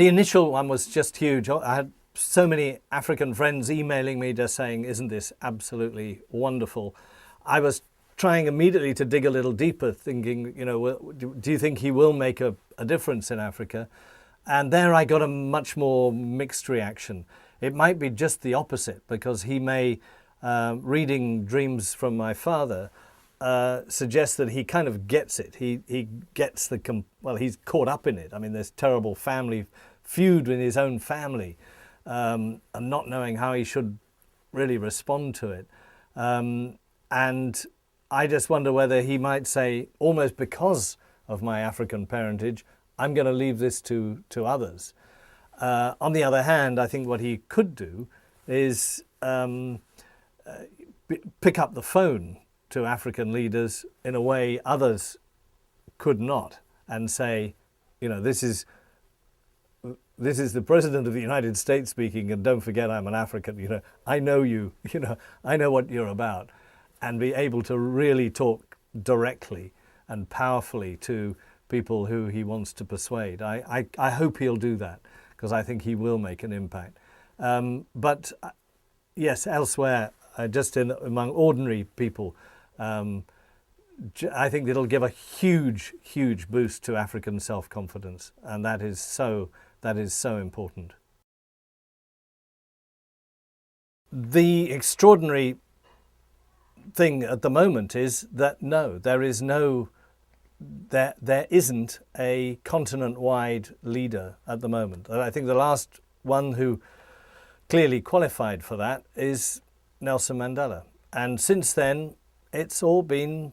The initial one was just huge. I had so many African friends emailing me just saying, isn't this absolutely wonderful? I was trying immediately to dig a little deeper, thinking, you know, well, do you think he will make a difference in Africa? And there I got a much more mixed reaction. It might be just the opposite, because he may, reading Dreams from My Father, suggest that he kind of gets it. He gets well, he's caught up in it. I mean, there's terrible family feud in his own family, and not knowing how he should really respond to it. And I just wonder whether he might say, almost because of my African parentage, I'm going to leave this to others. On the other hand, I think what he could do is pick up the phone to African leaders in a way others could not, and say, you know, this is the President of the United States speaking, and don't forget I'm an African, you know, I know you, you know, I know what you're about, and be able to really talk directly and powerfully to people who he wants to persuade. I hope he'll do that, because I think he will make an impact. But yes, elsewhere, just among ordinary people, I think it'll give a huge, huge boost to African self-confidence, and that is so important. The extraordinary thing at the moment is that no, there isn't a continent-wide leader at the moment. I think the last one who clearly qualified for that is Nelson Mandela. And since then, it's all been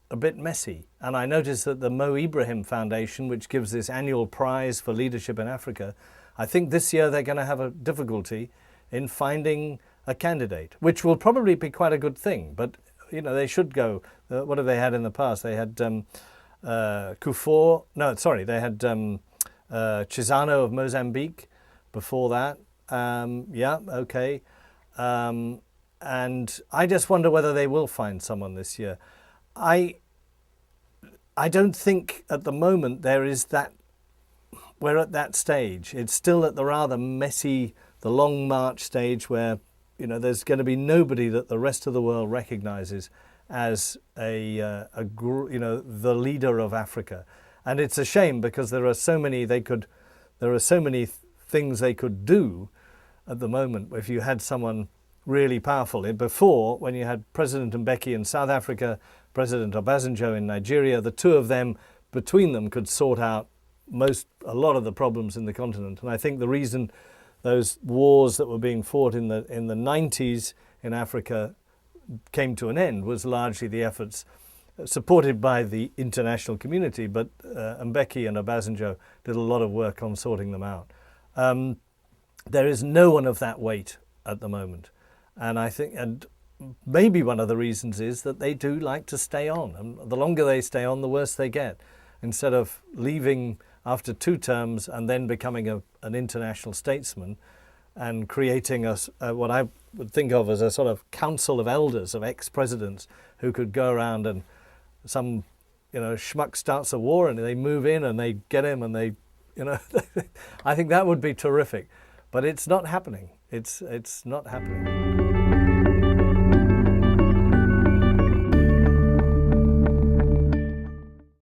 a bit messy. And I noticed that the Mo Ibrahim Foundation, which gives this annual prize for leadership in Africa, I think this year they're going to have a difficulty in finding a candidate, which will probably be quite a good thing. But, you know, they should go. What have they had in the past? They had Kufuor. No, sorry, they had Chissano of Mozambique before that. Yeah, okay. And I just wonder whether they will find someone this year. I don't think at the moment there is that, we're at that stage. It's still at the rather messy, the long march stage where, you know, there's going to be nobody that the rest of the world recognizes as the leader of Africa. And it's a shame, because there are so many things they could do at the moment. If you had someone really powerful. Before, when you had President Mbeki in South Africa, President Obasanjo in Nigeria, the two of them, between them, could sort out a lot of the problems in the continent. And I think the reason those wars that were being fought in the 90s in Africa came to an end was largely the efforts supported by the international community, but Mbeki and Obasanjo did a lot of work on sorting them out. There is no one of that weight at the moment. And I think, and maybe one of the reasons is that they do like to stay on. And the longer they stay on, the worse they get. Instead of leaving after 2 terms and then becoming an international statesman and creating what I would think of as a sort of council of elders of ex-presidents who could go around, and some, you know, schmuck starts a war and they move in and they get him and they, you know, I think that would be terrific. But it's not happening. It's not happening.